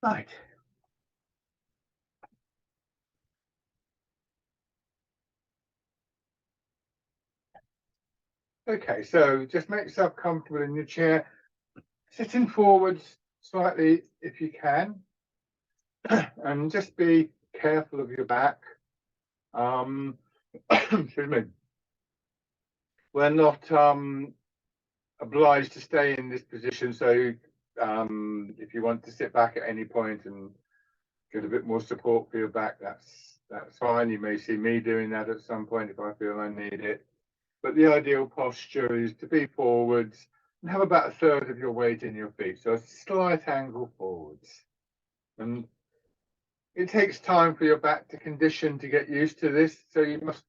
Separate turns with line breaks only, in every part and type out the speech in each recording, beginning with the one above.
Right. Okay, so just make yourself comfortable in your chair, sitting forwards slightly if you can, and just be careful of your back. Excuse me. We're not obliged to stay in this position, so if you want to sit back at any point and get a bit more support for your back, that's fine. You may see me doing that at some point if I feel I need it. But the ideal posture is to be forwards and have about a third of your weight in your feet, so a slight angle forwards. And it takes time for your back to condition to get used to this, so you must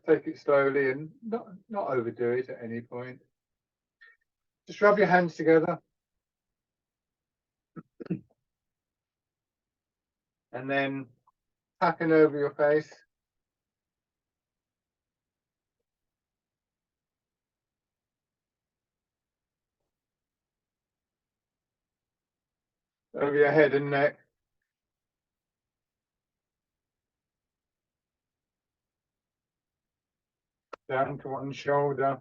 take it slowly and not overdo it at any point. Just rub your hands together and then tapping over your face. Over your head and neck. Down to one shoulder,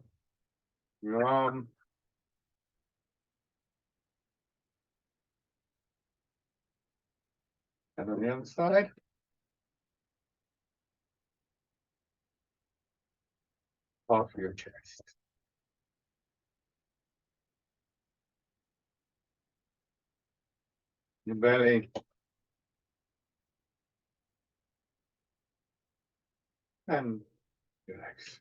your arm. And on the other side. Half of your chest. Your belly. And your legs.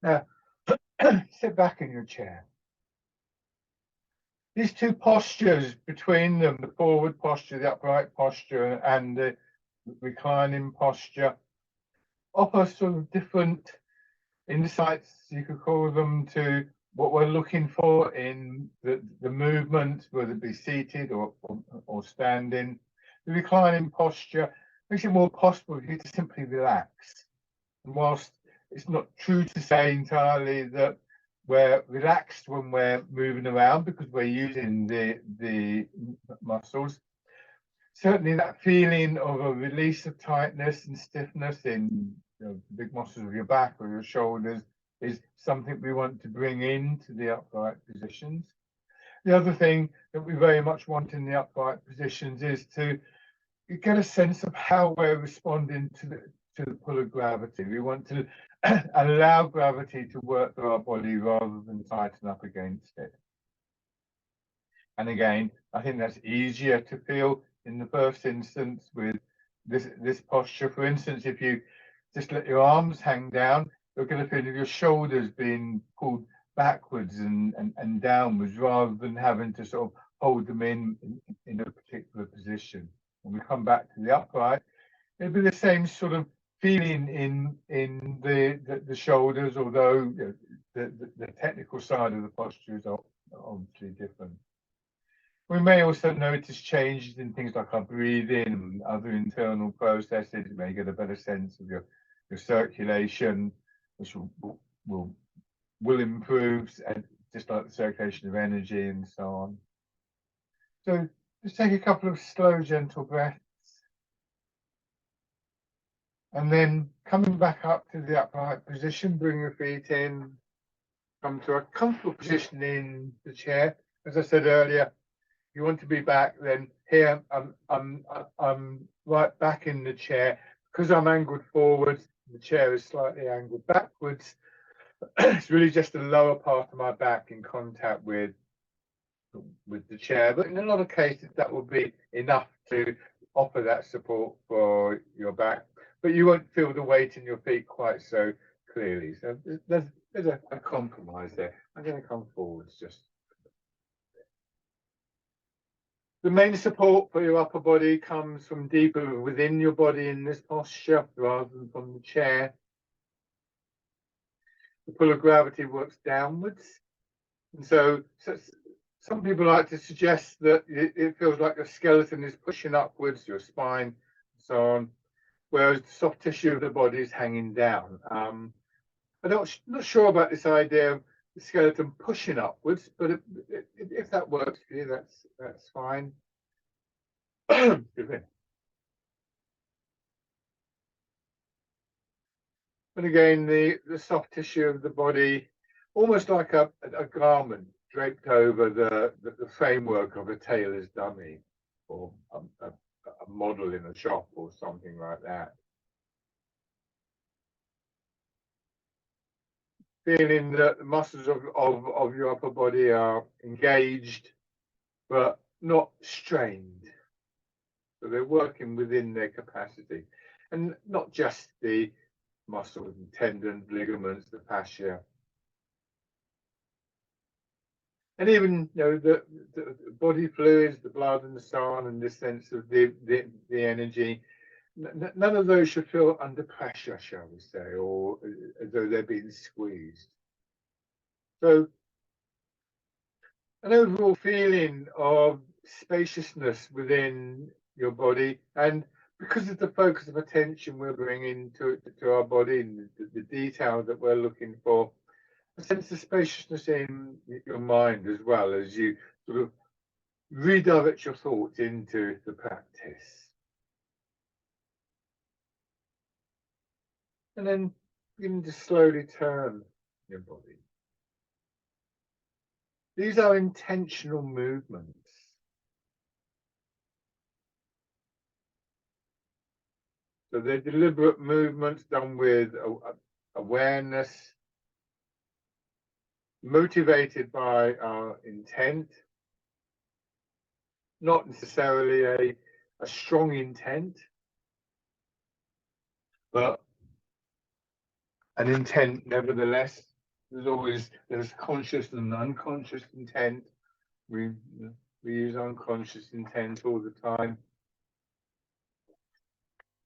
Now, sit back in your chair. These two postures between them, the forward posture, the upright posture, and the reclining posture, offer sort of different insights, you could call them, to what we're looking for in the movement, whether it be seated or standing. The reclining posture makes it more possible for you to simply relax. And whilst it's not true to say entirely that we're relaxed when we're moving around because we're using the muscles, certainly that feeling of a release of tightness and stiffness in the big muscles of your back or your shoulders is something we want to bring into the upright positions. The other thing that we very much want in the upright positions is to get a sense of how we're responding to the pull of gravity. We want to allow gravity to work through our body rather than tighten up against it. And again, I think that's easier to feel in the first instance with this posture. For instance, if you just let your arms hang down, you're going to feel your shoulders being pulled backwards and downwards rather than having to sort of hold them in a particular position. When we come back to the upright, it'll be the same sort of feeling in the shoulders, although the technical side of the posture is obviously different. We may also notice changes in things like our breathing and other internal processes. You may get a better sense of your circulation, which will improve, just like the circulation of energy and so on. So just take a couple of slow, gentle breaths. And then coming back up to the upright position, bring your feet in, come to a comfortable position in the chair. As I said earlier, if you want to be back, then here I'm right back in the chair. Because I'm angled forwards, the chair is slightly angled backwards. It's really just the lower part of my back in contact with the chair. But in a lot of cases, that will be enough to offer that support for your back. But you won't feel the weight in your feet quite so clearly. So there's a compromise there. I'm going to come forwards just. The main support for your upper body comes from deeper within your body in this posture rather than from the chair. The pull of gravity works downwards. And so some people like to suggest that it feels like your skeleton is pushing upwards, your spine, and so on. whereas the soft tissue of the body is hanging down. I'm not sure about this idea of the skeleton pushing upwards, but if that works for you, that's fine. Excuse me. But again, the soft tissue of the body, almost like a garment draped over the framework of a tailor's dummy or a model in a shop or something like that. Feeling that the muscles of your upper body are engaged, but not strained. So they're working within their capacity. And not just the muscles and tendons, ligaments, the fascia. And even the body fluids, the blood and so on, and this sense of the energy, none of those should feel under pressure, shall we say, or as though they're being squeezed. So an overall feeling of spaciousness within your body, and because of the focus of attention we're bringing to our body and the detail that we're looking for, a sense of spaciousness in your mind as well, as you sort of redirect your thoughts into the practice. And then begin to slowly turn your body. These are intentional movements. So they're deliberate movements done with awareness, motivated by our intent, not necessarily a strong intent, but an intent nevertheless. There's conscious and unconscious intent. We use unconscious intent all the time.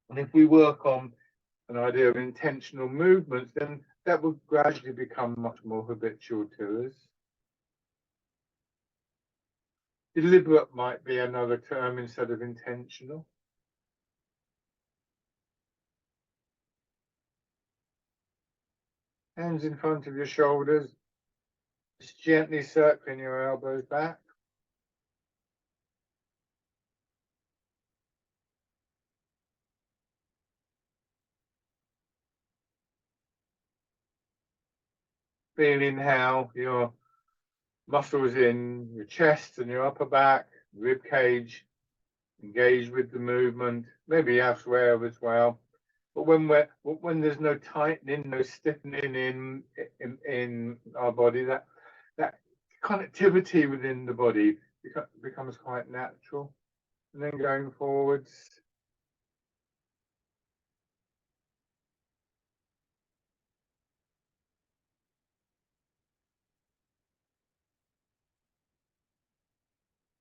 And if we work on an idea of intentional movements, then that will gradually become much more habitual to us. Deliberate might be another term instead of intentional. Hands in front of your shoulders, just gently circling your elbows back. Feeling how your muscles in your chest and your upper back, rib cage, engage with the movement, maybe elsewhere as well. But when there's no tightening, no stiffening in our body, that connectivity within the body becomes quite natural. And then going forwards,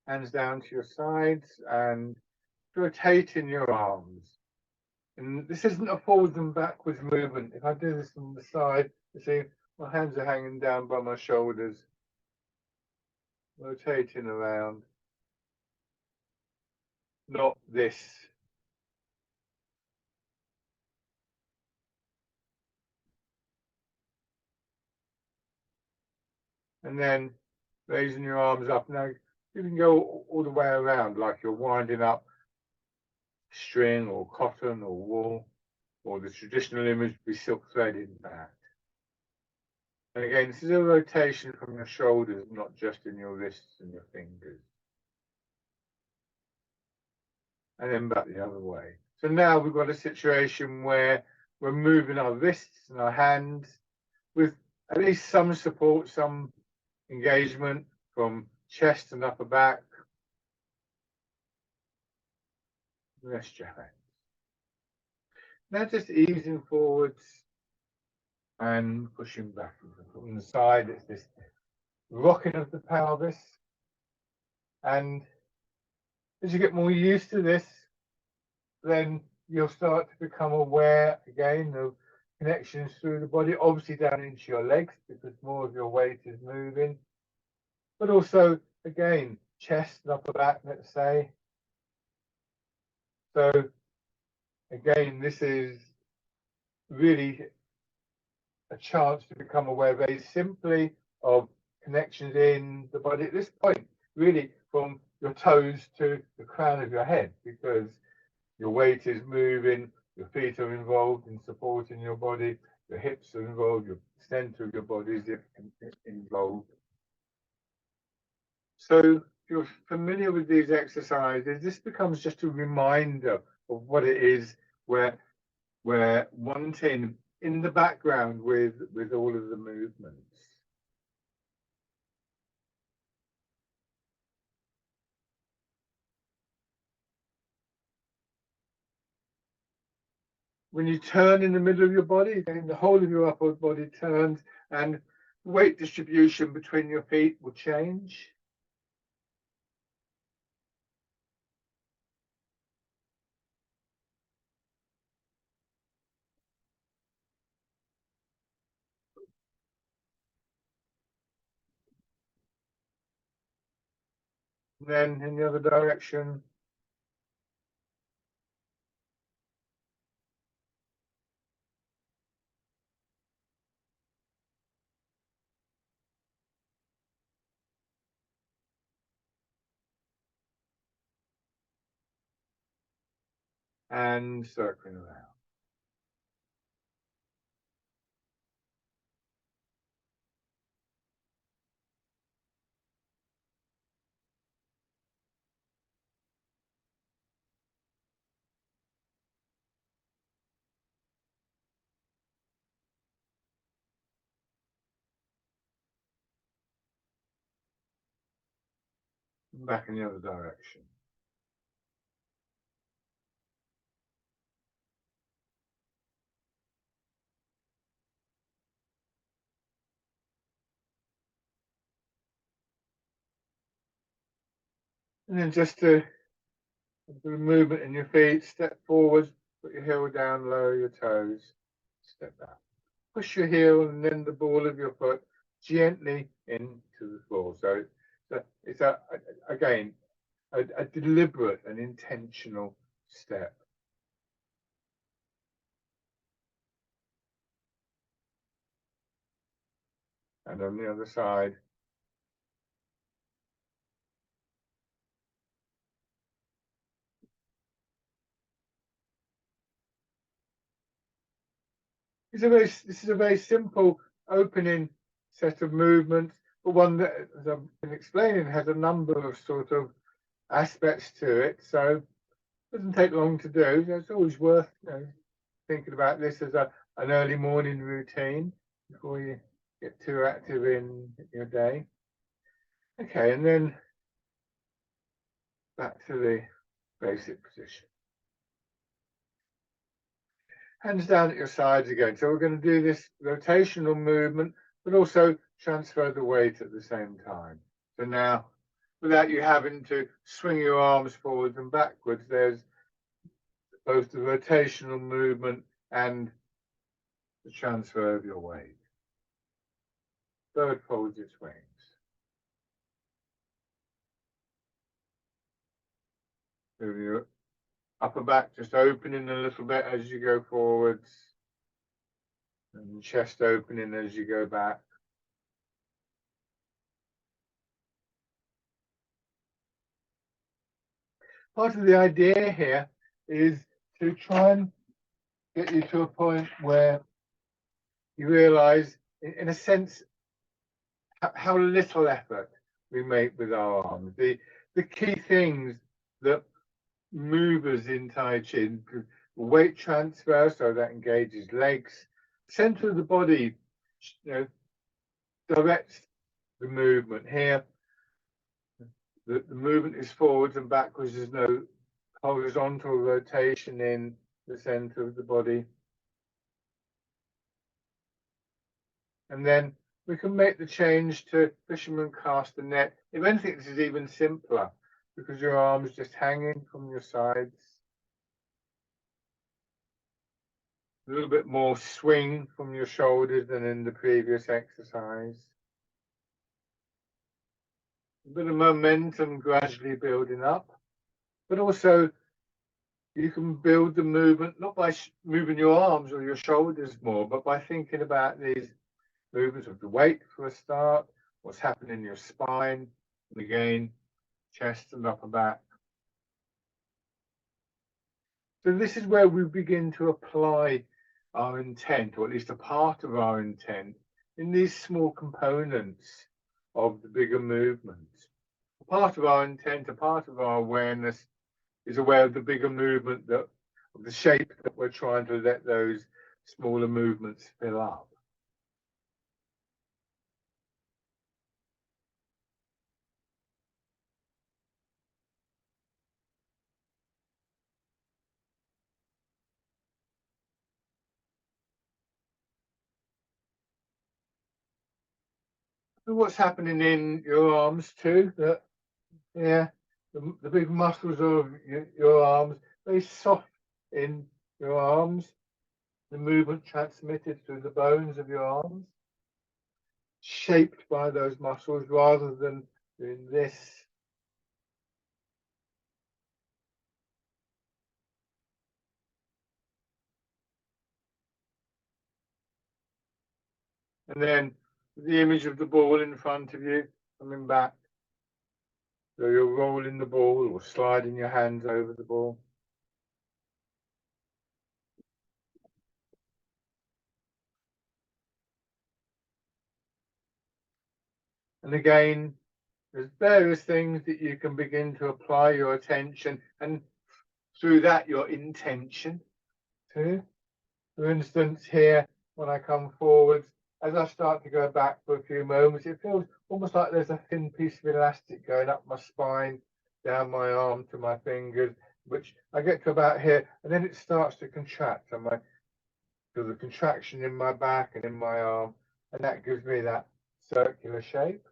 hands down to your sides and rotating your arms. And this isn't a forwards and backwards movement. If I do this on the side, you see my hands are hanging down by my shoulders, rotating around. Not this. And then raising your arms up. Now you can go all the way around, like you're winding up string or cotton or wool, or the traditional image would be silk thread in fact. And again, this is a rotation from your shoulders, not just in your wrists and your fingers. And then back the other way. So now we've got a situation where we're moving our wrists and our hands with at least some support, some engagement from chest and upper back. Rest your hands. Now just easing forwards and pushing back. From the side, it's this rocking of the pelvis. And as you get more used to this, then you'll start to become aware again of connections through the body, obviously down into your legs because more of your weight is moving, but also again chest and upper back, let's say. So Again, this is really a chance to become aware very simply of connections in the body at this point, really from your toes to the crown of your head, because your weight is moving, your feet are involved in supporting your body, your hips are involved, your center of your body is involved. So if you're familiar with these exercises, this becomes just a reminder of what it is we're wanting in the background with all of the movements. When you turn in the middle of your body, then the whole of your upper body turns and weight distribution between your feet will change. And then in the other direction. And circling around. Back in the other direction. And then just to do a movement in your feet, step forward, put your heel down, lower your toes, step back. Push your heel and then the ball of your foot gently into the floor. So it's again, a deliberate and intentional step. And on the other side. This is a very simple opening set of movements, but one that, as I've been explaining, has a number of sort of aspects to it. So it doesn't take long to do. It's always worth thinking about this as an early morning routine before you get too active in your day. Okay, and then back to the basic position. Hands down at your sides again. So we're going to do this rotational movement, but also transfer the weight at the same time. So now, without you having to swing your arms forwards and backwards, there's both the rotational movement and the transfer of your weight. Bird folds its wings. So your upper back just opening a little bit as you go forwards, and chest opening as you go back. Part of the idea here is to try and get you to a point where you realize, in a sense, how little effort we make with our arms. The key things that move us in Tai Chi, weight transfer, so that engages legs, center of the body, directs the movement here. The movement is forwards and backwards. There's no horizontal rotation in the center of the body. And then we can make the change to fisherman cast a net. If anything, this is even simpler because your arms just hanging from your sides. A little bit more swing from your shoulders than in the previous exercise. A bit of momentum gradually building up, but also you can build the movement not by moving your arms or your shoulders more, but by thinking about these movements of the weight for a start, what's happening in your spine, and again, chest and upper back. So this is where we begin to apply our intent, or at least a part of our intent, in these small components of the bigger movement. A part of our intent, a part of our awareness is aware of the bigger movement, that of the shape that we're trying to let those smaller movements fill up. So what's happening in your arms too? That yeah, the big muscles of your arms, very soft in your arms. The movement transmitted through the bones of your arms, shaped by those muscles rather than doing this. And then the image of the ball in front of you coming back. So you're rolling the ball or sliding your hands over the ball. And again, there's various things that you can begin to apply your attention, and through that your intention to. For instance, here, when I come forwards, as I start to go back for a few moments, it feels almost like there's a thin piece of elastic going up my spine, down my arm to my fingers, which I get to about here, and then it starts to contract, and I feel the contraction in my back and in my arm, and that gives me that circular shape.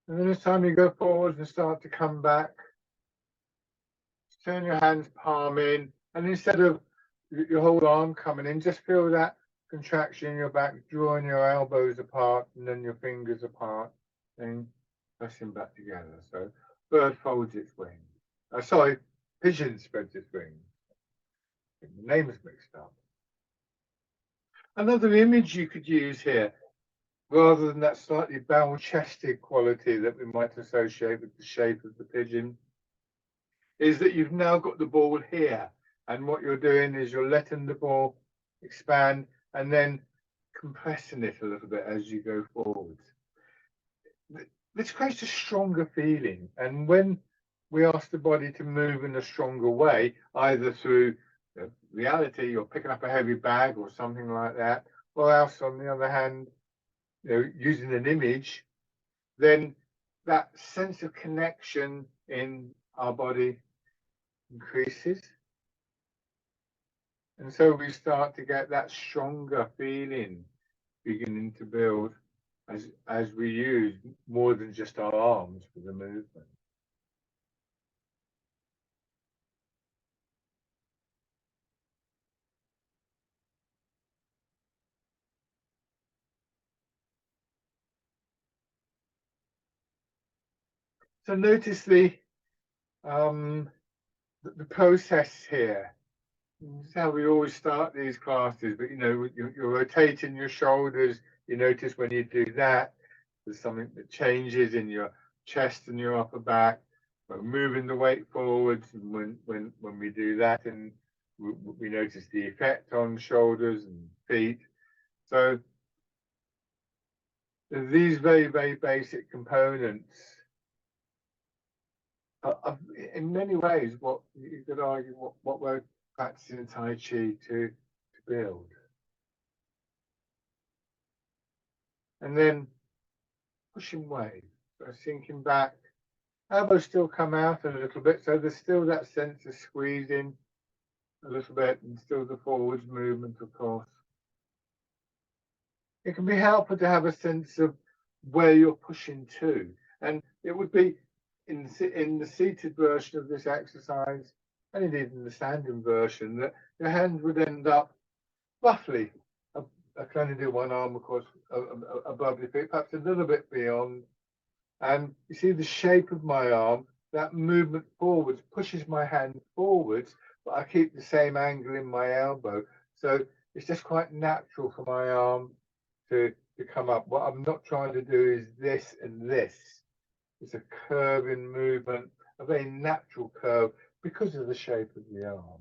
And then as time you go forwards and start to come back, turn your hands palm in, and instead of your whole arm coming in, just feel that contraction in your back, drawing your elbows apart and then your fingers apart, and pressing back together. So bird folds its wings. Sorry, pigeon spreads its wings. The name is mixed up. Another image you could use here, rather than that slightly barrel-chested quality that we might associate with the shape of the pigeon, is that you've now got the ball here, and what you're doing is you're letting the ball expand and then compressing it a little bit as you go forward. This creates a stronger feeling, and when we ask the body to move in a stronger way, either through reality, you're picking up a heavy bag or something like that, or else on the other hand, using an image, then that sense of connection in our body increases. And so we start to get that stronger feeling beginning to build as we use more than just our arms for the movement. So notice the process here. This is how we always start these classes, but you're rotating your shoulders. You notice when you do that, there's something that changes in your chest and your upper back. We're moving the weight forwards, and when we do that, and we notice the effect on shoulders and feet. So these very, very basic components are in many ways what you could argue what we're practicing Tai Chi to build. And then pushing weight, so sinking back, elbows still come out a little bit, so there's still that sense of squeezing a little bit and still the forwards movement, of course. It can be helpful to have a sense of where you're pushing to, and it would be in the seated version of this exercise, and indeed in the standing version, that your hands would end up roughly, I can only do one arm, of course, above your feet, perhaps a little bit beyond. And you see the shape of my arm, that movement forwards pushes my hand forwards, but I keep the same angle in my elbow. So it's just quite natural for my arm to come up. What I'm not trying to do is this and this. It's a curving movement, a very natural curve because of the shape of the arm.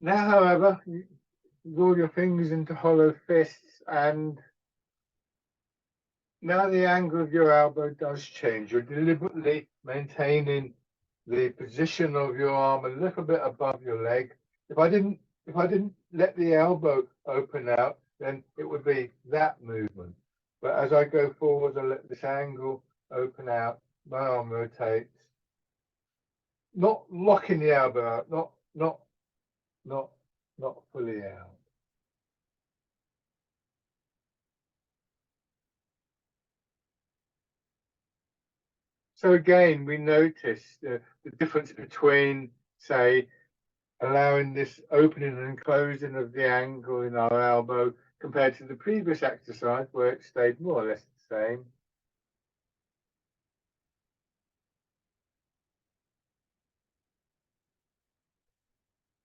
Now, however, you roll your fingers into hollow fists, and now the angle of your elbow does change. You're deliberately maintaining the position of your arm a little bit above your leg. If I didn't let the elbow open out, then it would be that movement. But as I go forward and let this angle open out, my arm rotates. Not locking the elbow out, not fully out. So again, we notice the difference between, say, allowing this opening and closing of the angle in our elbow compared to the previous exercise where it stayed more or less the same.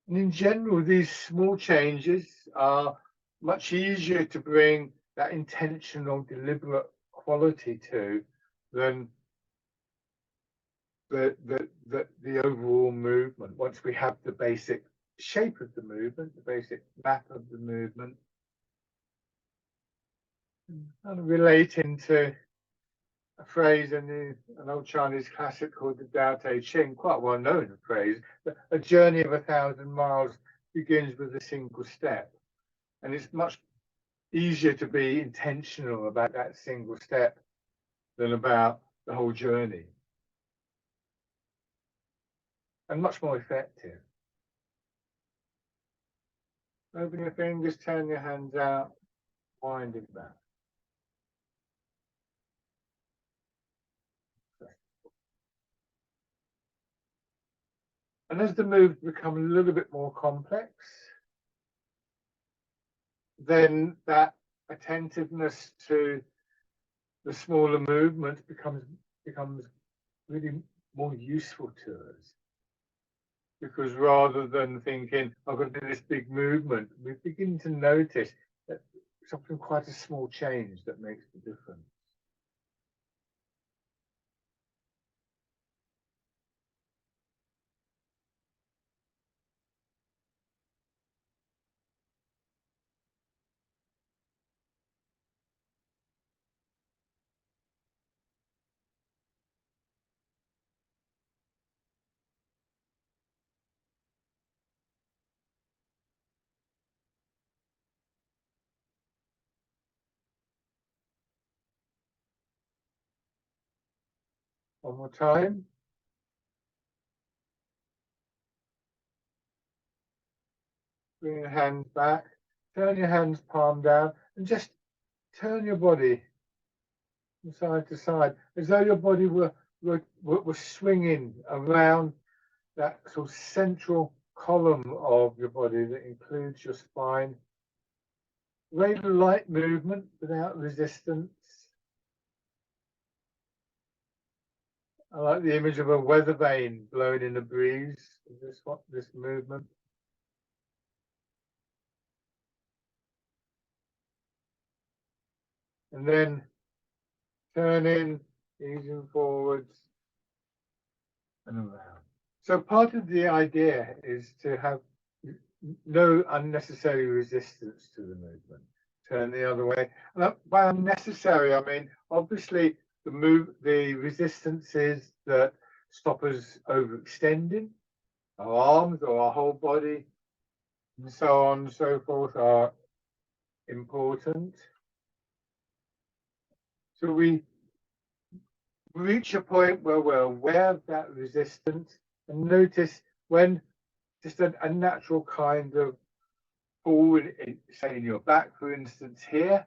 And in general, these small changes are much easier to bring that intentional, deliberate quality to than the overall movement. Once we have the basic shape of the movement, the basic map of the movement, and relating to a phrase in an old Chinese classic called the Tao Te Ching, quite well known phrase. A journey of 1,000 miles begins with a single step, and it's much easier to be intentional about that single step than about the whole journey, and much more effective. Open your fingers, turn your hands out, winding back. And as the moves become a little bit more complex, then that attentiveness to the smaller movements becomes really more useful to us. Because rather than thinking, I've got to do this big movement, we begin to notice that it's often quite a small change that makes the difference. One more time. Bring your hands back, turn your hands palm down, and just turn your body from side to side, as though your body were swinging around that sort of central column of your body that includes your spine. Very light movement without resistance. I like the image of a weather vane blowing in the breeze. This movement. and then turning, easing forwards and around. So part of the idea is to have no unnecessary resistance to the movement. Turn the other way. And by unnecessary, I mean obviously the resistances that stop us overextending our arms or our whole body, and so on and so forth, are important. So we reach a point where we're aware of that resistance and notice when just a natural kind of forward, say in your back, for instance, here,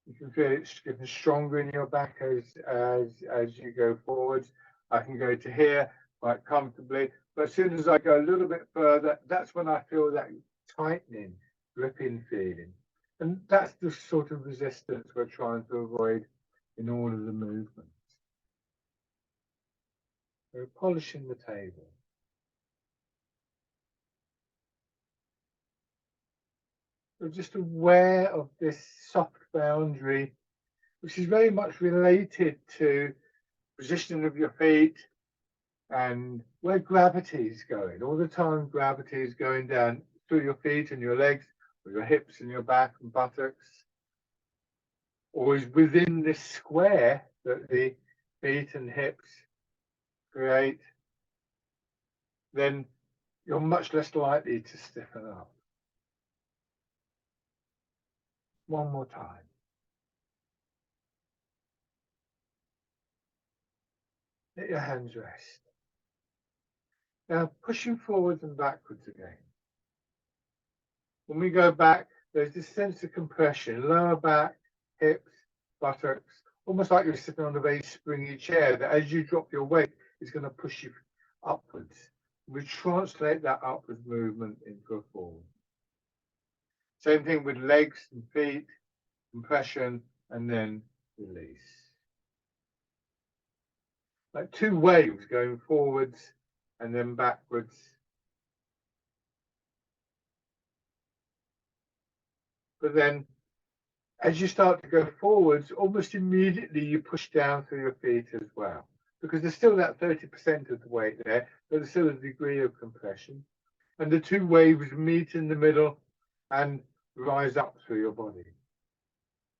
you can feel it's getting stronger in your back as you go forwards. I can go to here quite comfortably, but as soon as I go a little bit further, that's when I feel that tightening, gripping feeling. And that's the sort of resistance we're trying to avoid in all of the movements. We're polishing the table. We're just aware of this soft boundary, which is very much related to positioning of your feet and where gravity is going. All the time gravity is going down through your feet and your legs, or your hips and your back and buttocks, or is within this square that the feet and hips create, then you're much less likely to stiffen up. One more time. Let your hands rest. Now pushing forwards and backwards again. When we go back, there's this sense of compression, lower back, hips, buttocks, almost like you're sitting on a very springy chair that as you drop your weight, it's going to push you upwards. We translate that upwards movement into a forward. Same thing with legs and feet, compression, and then release. Like two waves going forwards and then backwards. But then as you start to go forwards, almost immediately you push down through your feet as well, because there's still that 30% of the weight there, but there's still a degree of compression. And the two waves meet in the middle and rise up through your body,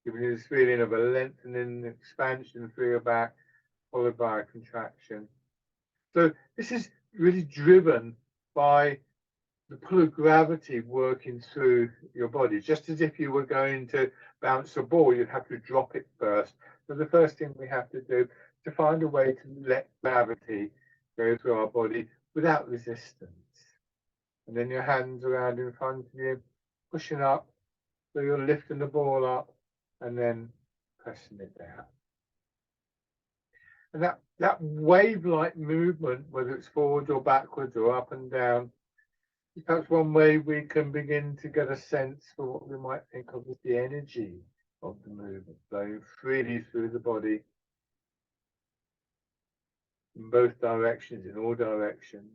giving you this feeling of a lengthening expansion through your back, followed by a contraction. So this is really driven by the pull of gravity working through your body, just as if you were going to bounce a ball, you'd have to drop it first. So the first thing we have to do is to find a way to let gravity go through our body without resistance. And then your hands around in front of you, pushing up, so you're lifting the ball up and then pressing it down. And that wave-like movement, whether it's forwards or backwards or up and down, that's one way we can begin to get a sense for what we might think of as the energy of the movement flowing freely through the body in both directions, in all directions.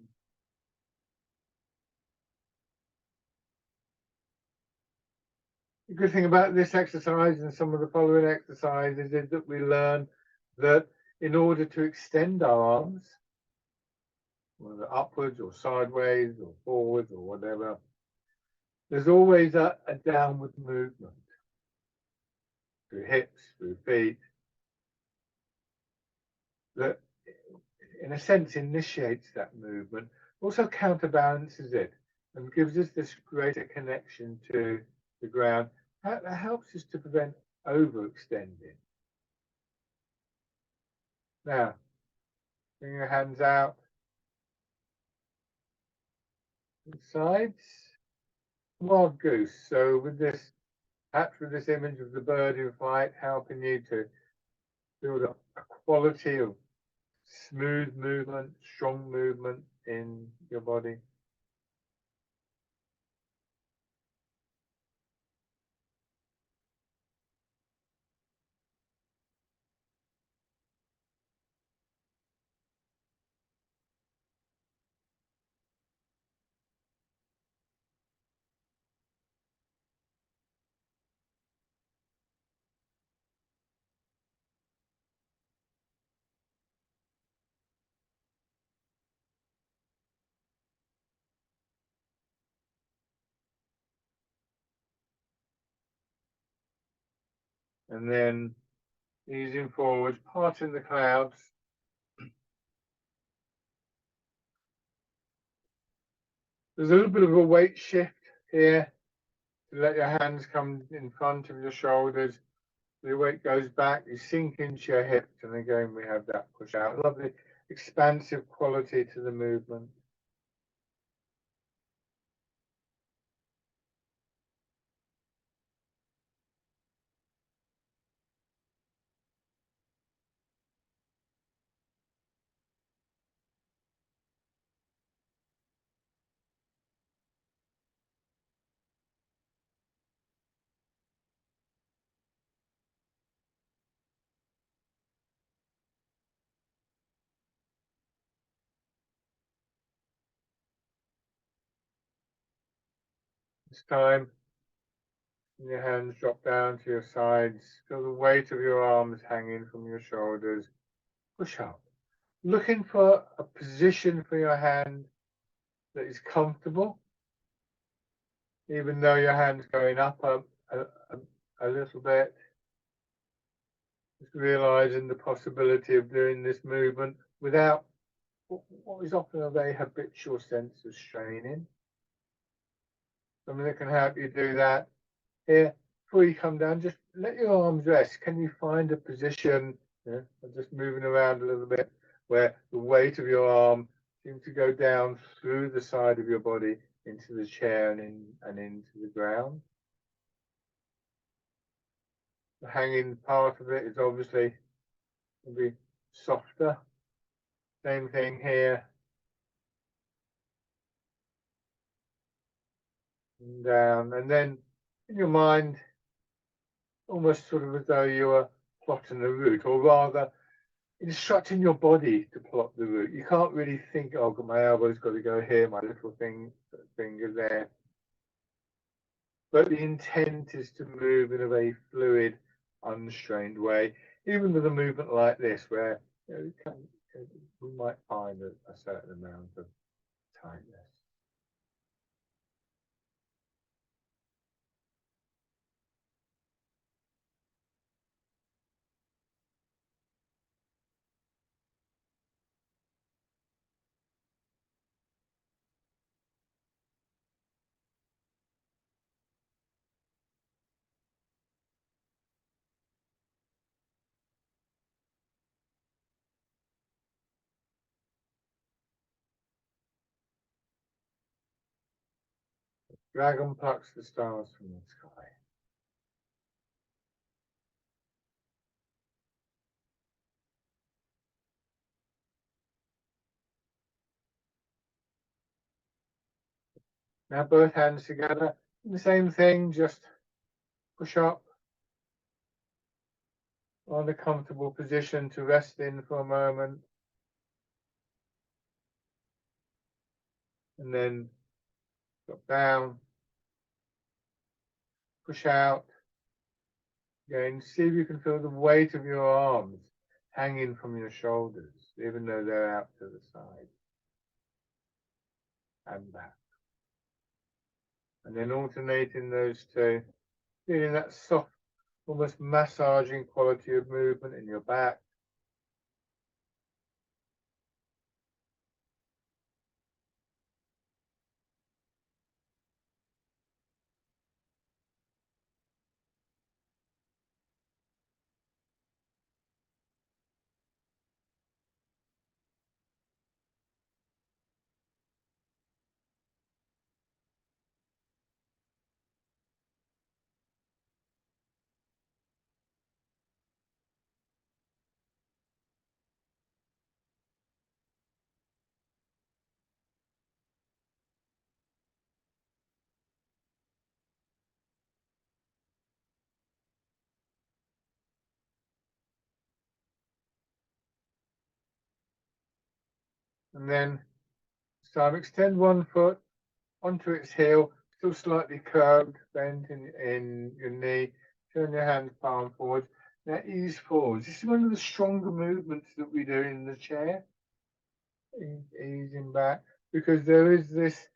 The good thing about this exercise and some of the following exercises is that we learn that in order to extend our arms, whether upwards or sideways or forwards or whatever, there's always a downward movement through hips, through feet, that in a sense initiates that movement, also counterbalances it and gives us this greater connection to the ground. That helps us to prevent overextending. Now, bring your hands out to the sides. Wild goose. So with this, perhaps with this image of the bird in flight, helping you to build up a quality of smooth movement, strong movement in your body. and then easing forward, parting the clouds. There's a little bit of a weight shift here to let your hands come in front of your shoulders. The weight goes back, you sink into your hips, and again we have that push out. Lovely expansive quality to the movement. This time, your hands drop down to your sides. Feel the weight of your arms hanging from your shoulders. Push up. Looking for a position for your hand that is comfortable, even though your hand's going up a little bit. Just realizing the possibility of doing this movement without what is often a very habitual sense of straining. Something that can help you do that. Here, before you come down, just let your arms rest. Can you find a position, just moving around a little bit, where the weight of your arm seems to go down through the side of your body into the chair and into the ground. The hanging part of it is obviously going to be softer. Same thing here. And down, and then in your mind, almost sort of as though you were plotting a route, or rather instructing your body to plot the route. You can't really think, oh, my elbow's got to go here, my little finger there. But the intent is to move in a very fluid, unstrained way, even with a movement like this, where we might find a certain amount of tightness. Dragon plucks the stars from the sky. Now both hands together. The same thing, just push up on a comfortable position to rest in for a moment. And then drop down, push out. Again, see if you can feel the weight of your arms hanging from your shoulders, even though they're out to the side and back. And then alternating those two, feeling that soft, almost massaging quality of movement in your back. And then this time extend one foot onto its heel, still slightly curved, bent in your knee. Turn your hand palm forward. Now ease forwards. This is one of the stronger movements that we do in the chair. Easing back, because there is this,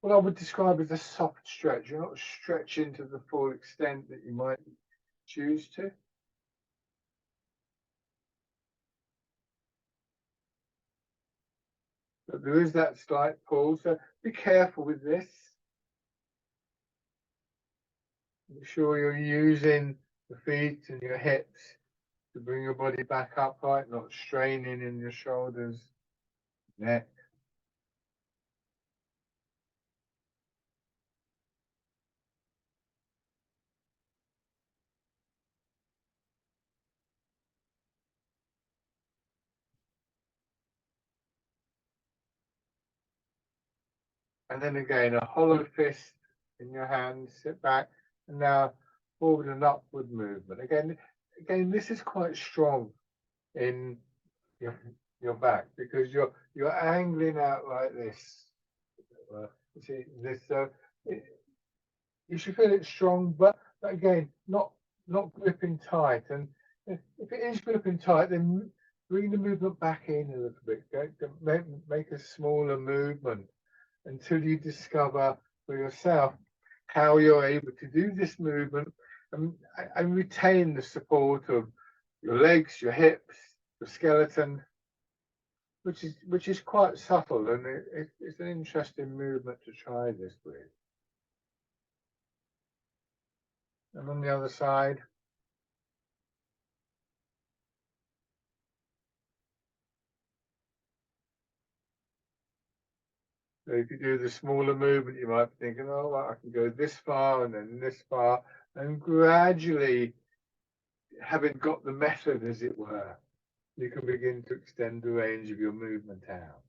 what I would describe as a soft stretch. You're not stretching to the full extent that you might choose to. but there is that slight pull. So be careful with this. Make sure you're using the feet and your hips to bring your body back upright, not straining in your shoulders, neck. And then again, a hollow fist in your hand, sit back, and now forward and upward movement. Again, this is quite strong in your back because you're angling out like this. You see this, you should feel it strong, but again, not gripping tight. And if it is gripping tight, then bring the movement back in a little bit. Make a smaller movement until you discover for yourself how you're able to do this movement and retain the support of your legs, your hips, your skeleton, which is quite subtle, and it's an interesting movement to try this with. And on the other side. So if you do the smaller movement, you might be thinking, oh, well, I can go this far and then this far, and gradually, having got the method, as it were, you can begin to extend the range of your movement out.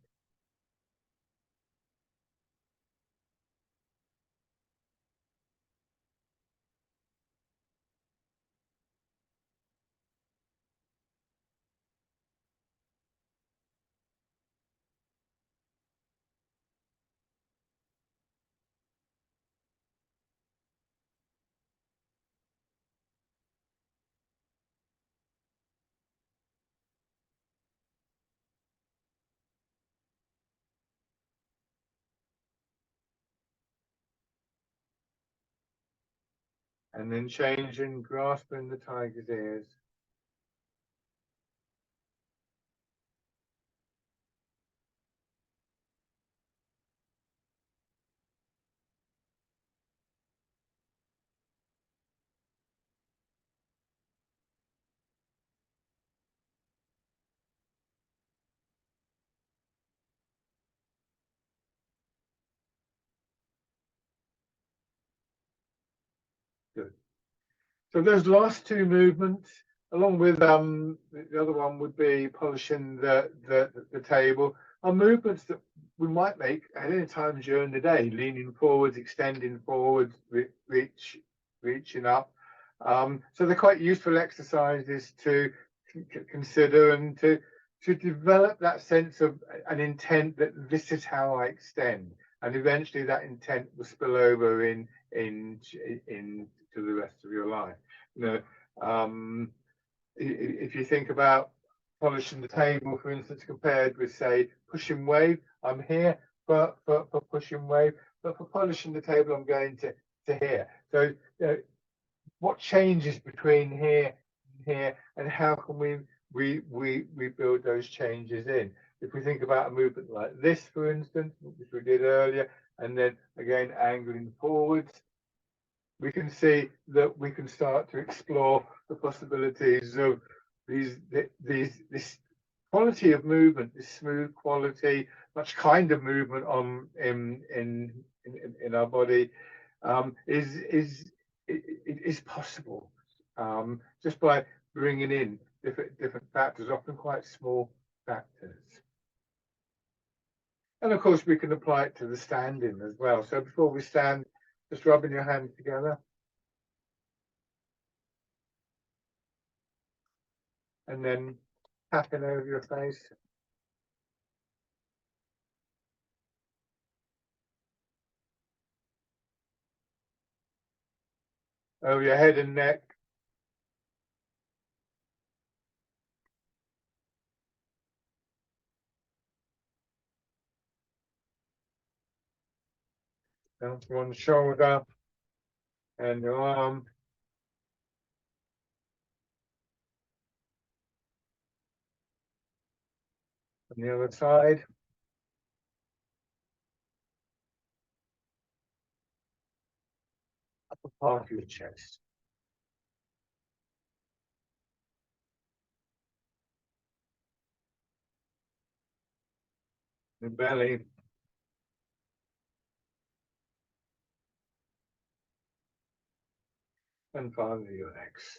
And then changing, grasping the tiger's ears. Good. So those last two movements, along with the other one would be polishing the table, are movements that we might make at any time during the day, leaning forwards, extending forwards, reaching up. So they're quite useful exercises to consider and to develop that sense of an intent that this is how I extend, and eventually that intent will spill over into the rest of your life. If you think about polishing the table, for instance, compared with, say, pushing wave, I'm here for pushing wave, but for polishing the table, I'm going to here. So, what changes between here and here, and how can we build those changes in? If we think about a movement like this, for instance, which we did earlier, and then again angling forwards, we can see that we can start to explore the possibilities of this quality of movement, this smooth quality, much kinder movement in our body, is possible just by bringing in different factors, often quite small factors. And of course, we can apply it to the standing as well. So before we stand, just rubbing your hands together. And then tapping over your face. Over your head and neck. Down to one shoulder and your arm. On the other side. part of your chest. The belly. And finally your legs.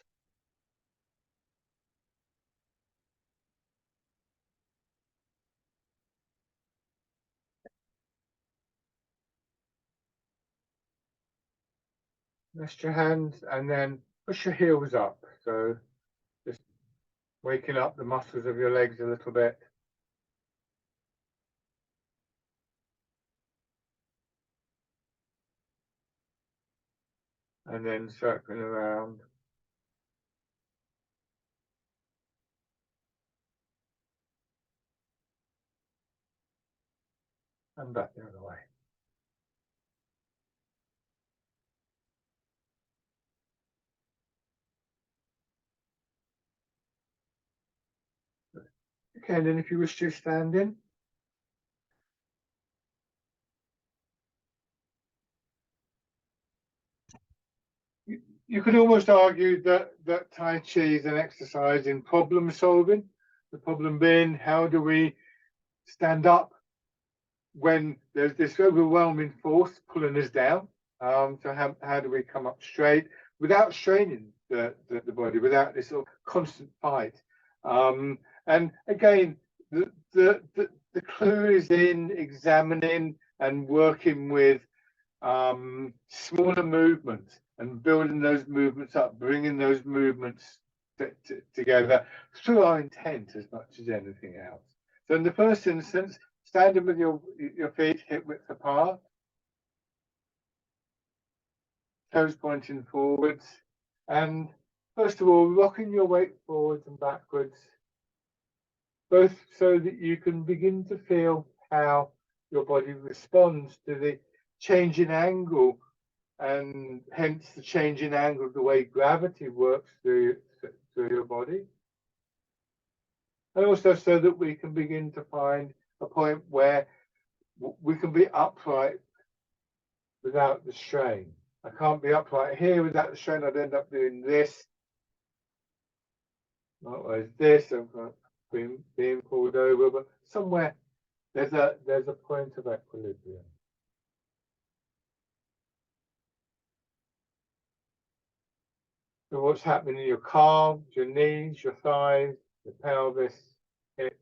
Rest your hands and then push your heels up. So just waking up the muscles of your legs a little bit. And then circling around. And back the other way. Okay, and then if you wish to stand in. You could almost argue that Tai Chi is an exercise in problem solving. The problem being, how do we stand up when there's this overwhelming force pulling us down? So how do we come up straight without straining the body, without this sort of constant fight? And again, the clue is in examining and working with smaller movements and building those movements up, bringing those movements together through our intent as much as anything else. So in the first instance, standing with your feet hip width apart, toes pointing forwards, and first of all, rocking your weight forwards and backwards, both so that you can begin to feel how your body responds to the change in angle, and hence the change in angle of the way gravity works through your body. And also so that we can begin to find a point where we can be upright without the strain. I can't be upright here without the strain. I'd end up doing this. Likewise, this, being pulled over, but somewhere there's a point of equilibrium. So what's happening in your calves, your knees, your thighs, your pelvis, hip.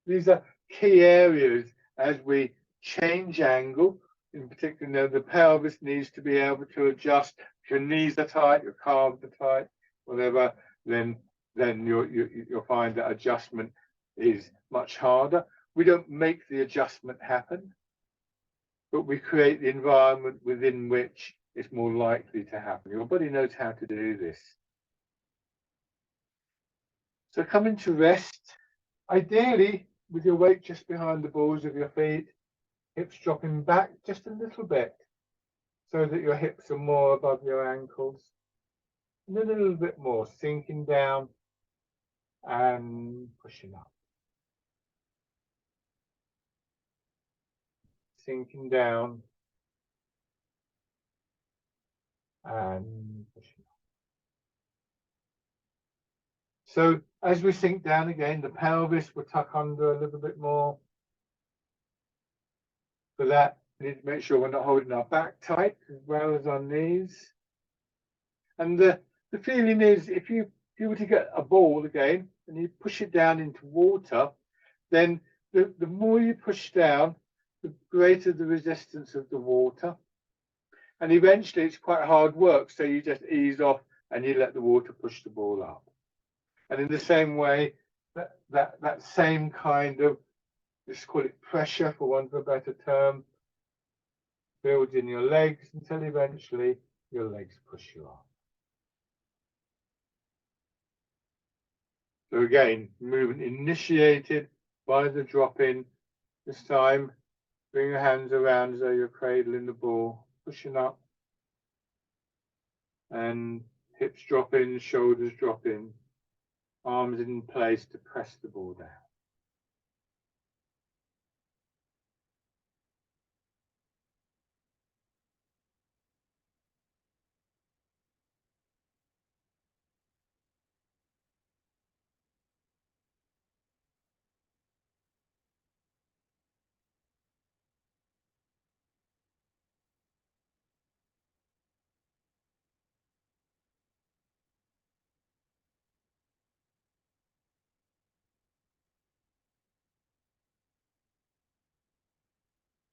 These are key areas as we change angle. In particular, the pelvis needs to be able to adjust. If your knees are tight, your calves are tight, whatever, then you'll find that adjustment is much harder. We don't make the adjustment happen, but we create the environment within which it's more likely to happen. Your body knows how to do this. So coming to rest, ideally with your weight just behind the balls of your feet, hips dropping back just a little bit so that your hips are more above your ankles. And then a little bit more, sinking down and pushing up. Sinking down and pushing up. So as we sink down again, the pelvis will tuck under a little bit more. For that, we need to make sure we're not holding our back tight as well as our knees. And the feeling is, if you were to get a ball again and you push it down into water, then the more you push down, the greater the resistance of the water. And eventually it's quite hard work, so you just ease off and you let the water push the ball up. And in the same way, that same kind of, let's call it pressure for want of a better term, builds in your legs until eventually your legs push you up. So again, movement initiated by the drop in. This time, bring your hands around as though you're cradling the ball, pushing up, and hips drop in, shoulders drop in, arms in place to press the ball down.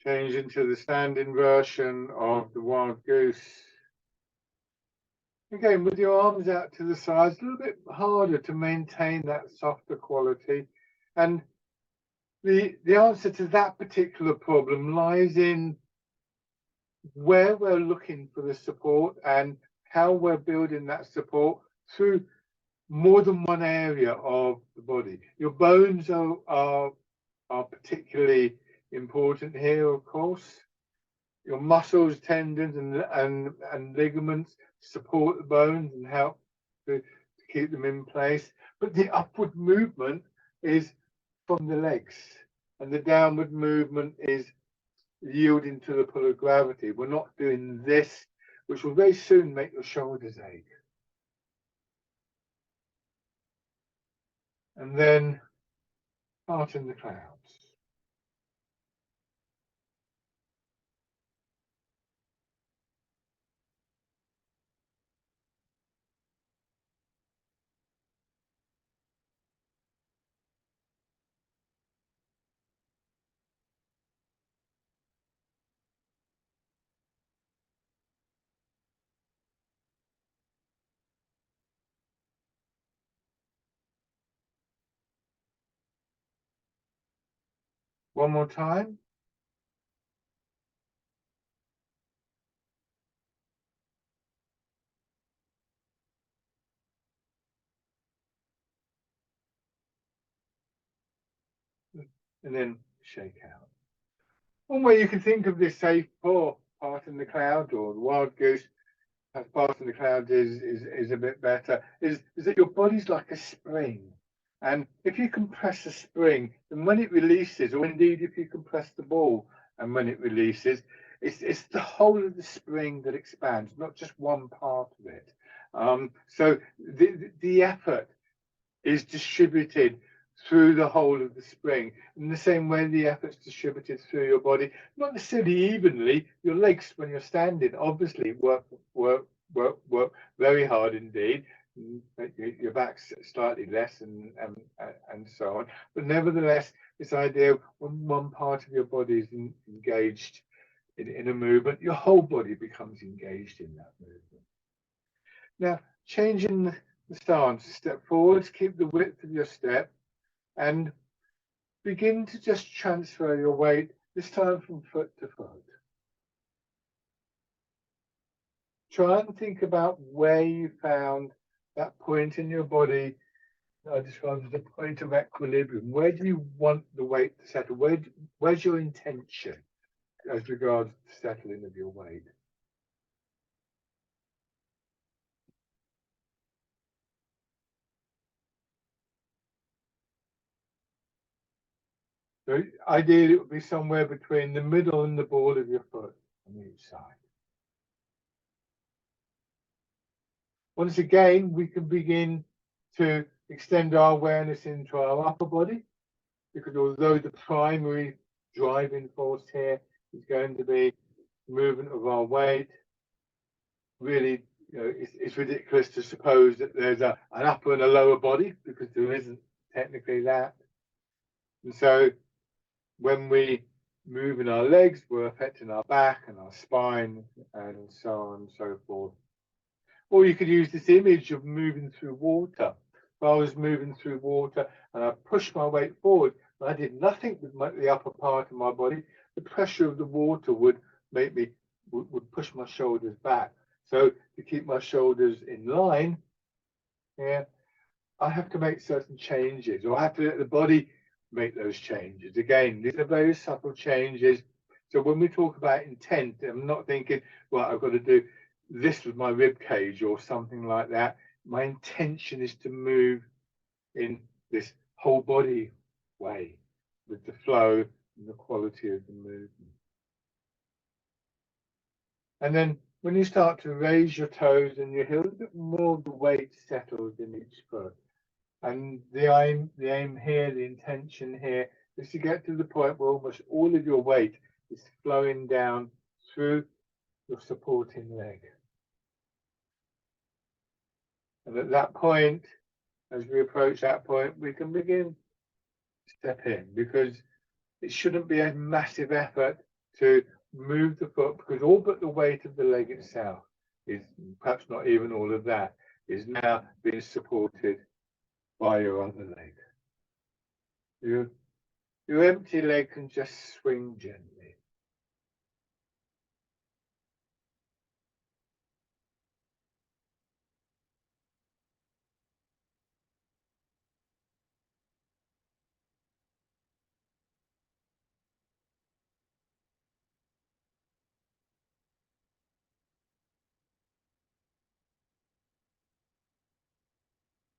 Change into the standing version of the Wild Goose. Again, with your arms out to the sides, a little bit harder to maintain that softer quality. And the answer to that particular problem lies in where we're looking for the support and how we're building that support through more than one area of the body. Your bones are particularly important here, of course. Your muscles, tendons, and ligaments support the bones and help to keep them in place. But the upward movement is from the legs, and the downward movement is yielding to the pull of gravity. We're not doing this, which will very soon make your shoulders ache. And then out in the clouds. One more time. And then shake out. One way you can think of this safe paw part in the cloud or the Wild Goose as part in the cloud is a bit better, is that your body's like a spring. And if you compress a spring, then when it releases, or indeed if you compress the ball and when it releases, it's the whole of the spring that expands, not just one part of it. So the effort is distributed through the whole of the spring in the same way the effort's distributed through your body, not necessarily evenly. Your legs, when you're standing, obviously work very hard indeed. Your back's slightly less and so on, but nevertheless this idea when one part of your body is engaged in a movement, your whole body becomes engaged in that movement. Now changing the stance, step forward, keep the width of your step, and begin to just transfer your weight, this time from foot to foot. Try and think about where you found that point in your body I described as the point of equilibrium. Where do you want the weight to settle? Where's your intention as regards the settling of your weight? So ideally it would be somewhere between the middle and the ball of your foot on each side. Once again, we can begin to extend our awareness into our upper body, because although the primary driving force here is going to be movement of our weight, really, it's ridiculous to suppose that there's an upper and a lower body, because there isn't technically that. And so when we move in our legs, we're affecting our back and our spine and so on and so forth. Or you could use this image of moving through water. If I was moving through water and I pushed my weight forward, and I did nothing with the upper part of my body, the pressure of the water would make me would push my shoulders back. So to keep my shoulders in line, I have to make certain changes, or I have to let the body make those changes. Again, these are very subtle changes. So when we talk about intent, I'm not thinking, well, I've got to do this with my rib cage or something like that. My intention is to move in this whole body way with the flow and the quality of the movement. And then when you start to raise your toes and your heels, a bit more of the weight settles in each foot. And the aim here, the intention here, is to get to the point where almost all of your weight is flowing down through your supporting leg. And at that point, as we approach that point, we can begin to step in, because it shouldn't be a massive effort to move the foot, because all but the weight of the leg itself is, perhaps not even all of that, is now being supported by your other leg. Your empty leg can just swing gently.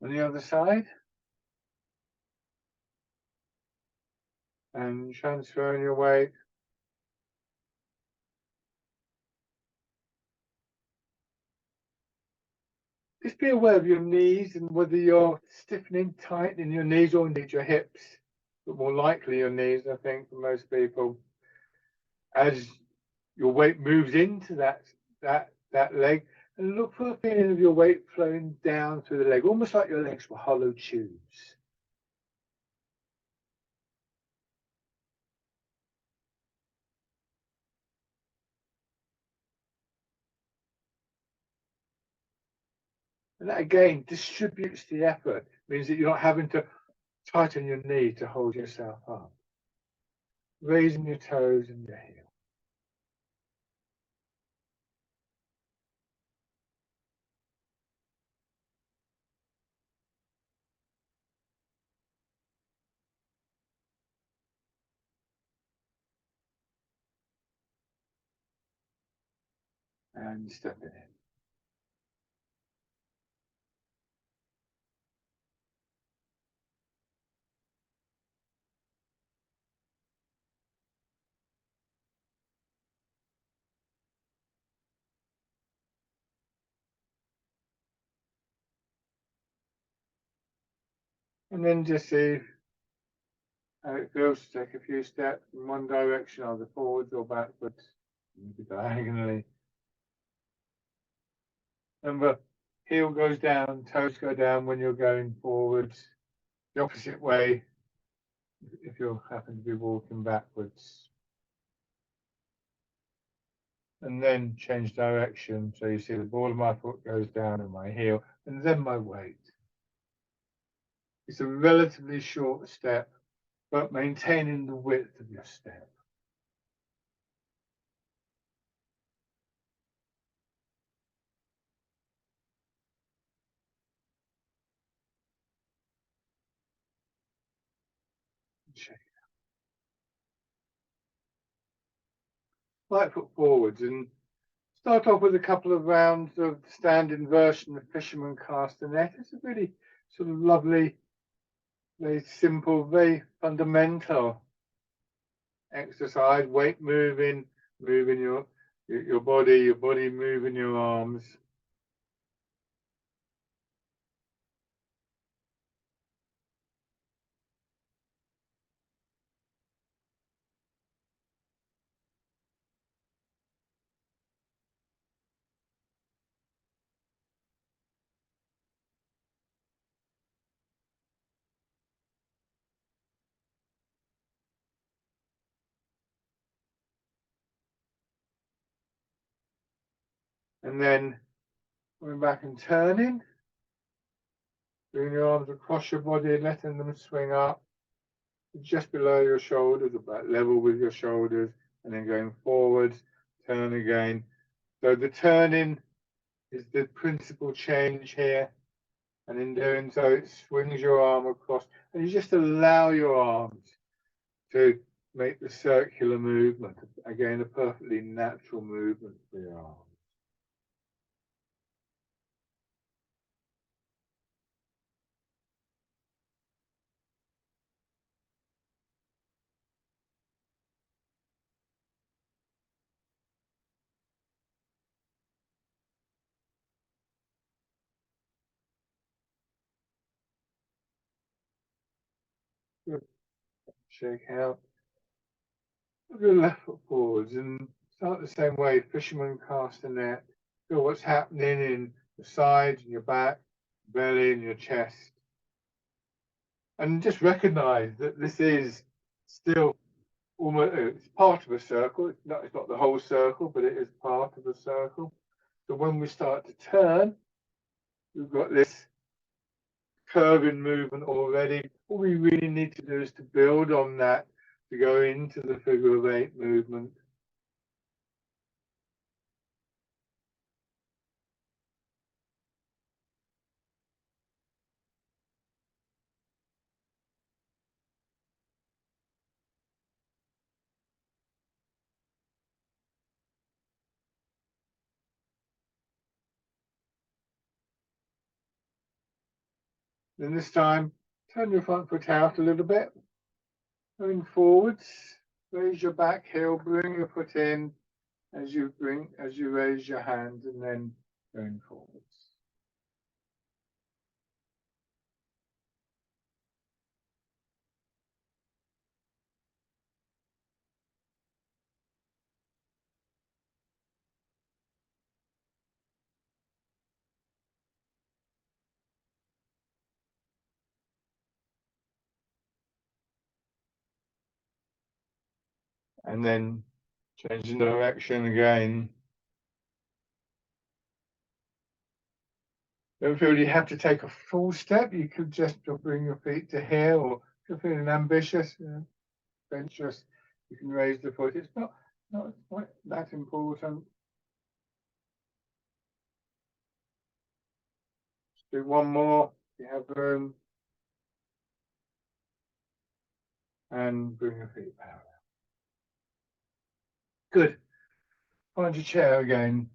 On the other side, and transferring your weight just be aware of your knees and whether you're stiffening, tightening your knees, or indeed your hips, but more likely your knees, I think, for most people. As your weight moves into that leg, and look for a feeling of your weight flowing down through the leg, almost like your legs were hollow tubes. And that again distributes the effort, means that you're not having to tighten your knee to hold yourself up. Raising your toes and your heel. And stepping in. And then just see how it feels to take a few steps in one direction, either forwards or backwards, maybe diagonally. Remember, heel goes down, toes go down when you're going forwards. The opposite way if you happen to be walking backwards. And then change direction, so you see the ball of my foot goes down and my heel, and then my weight. It's a relatively short step, but maintaining the width of your step. Shake. Right foot forwards, and start off with a couple of rounds of standing version of fisherman castanet. It's a really sort of lovely, very simple, very fundamental exercise. Weight moving your body moving your arms. And then going back and turning, bringing your arms across your body, letting them swing up just below your shoulders, about level with your shoulders, and then going forwards, turn again. So the turning is the principal change here. And in doing so, it swings your arm across, and you just allow your arms to make the circular movement. Again, a perfectly natural movement for your arms. Good. Shake out. Put your left foot forwards and start the same way. Fisherman castanet. Feel what's happening in the sides and your back, belly and your chest. And just recognize that this is still almost, it's part of a circle. It's not the whole circle, but it is part of a circle. So when we start to turn, we've got this curving movement already. All we really need to do is to build on that to go into the figure of eight movement. Then this time, turn your front foot out a little bit, going forwards, raise your back heel, bring your foot in as you raise your hand, and then going forwards. And then changing direction again. Don't feel you have to take a full step. You could just bring your feet to here, or if you're feeling ambitious, adventurous, you can raise the foot. It's not that important. Just do one more if you have room. And bring your feet parallel. Good. Find your chair again.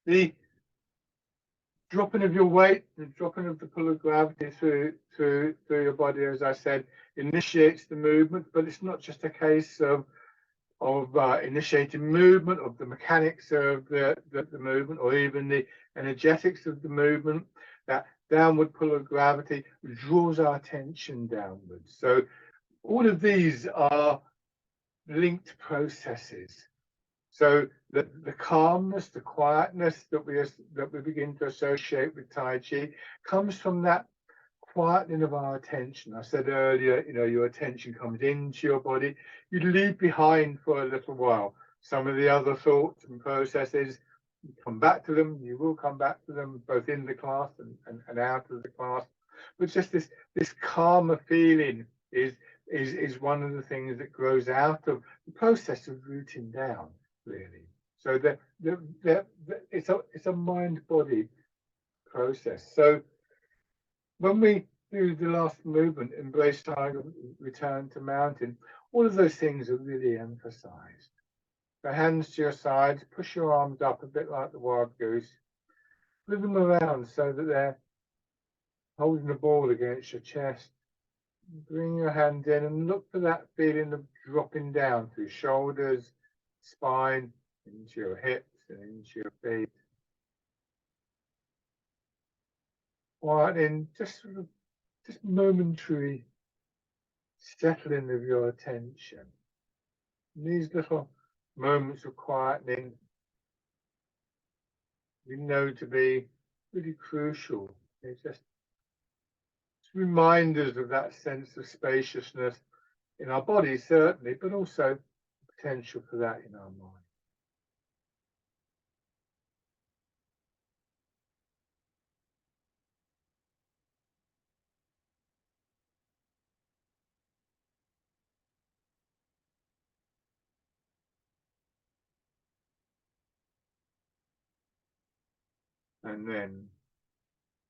The dropping of your weight, the dropping of the pull of gravity through your body, as I said, initiates the movement. But it's not just a case of initiating movement, of the mechanics of the movement, or even the energetics of the movement. That downward pull of gravity draws our attention downwards. So all of these are linked processes. So the calmness, the quietness that we begin to associate with Tai Chi comes from that quietening of our attention. I said earlier, your attention comes into your body. You leave behind for a little while some of the other thoughts and processes. You come back to them. You will come back to them both in the class and out of the class. But just this calmer feeling is one of the things that grows out of the process of rooting down, really. So it's a mind-body process. So when we do the last movement, embrace tiger, return to mountain, all of those things are really emphasized. The hands to your sides, push your arms up a bit like the wild goose, move them around so that they're holding the ball against your chest. Bring your hand in and look for that feeling of dropping down through shoulders, spine, into your hips and into your feet. Quieting, just momentary settling of your attention. And these little moments of quietening we know to be really crucial. They're just reminders of that sense of spaciousness in our bodies, certainly, but also the potential for that in our mind. And then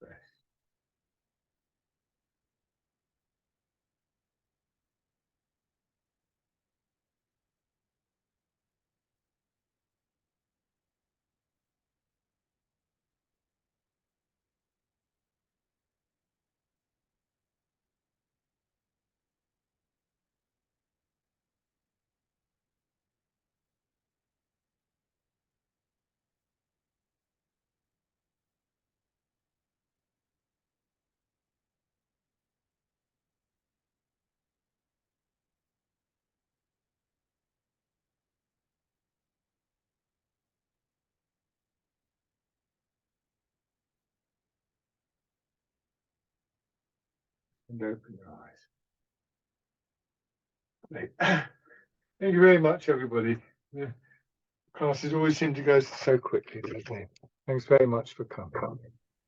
rest. and open your eyes. Right. Thank you very much, everybody. The classes always seem to go so quickly, don't they? Thanks very much for coming.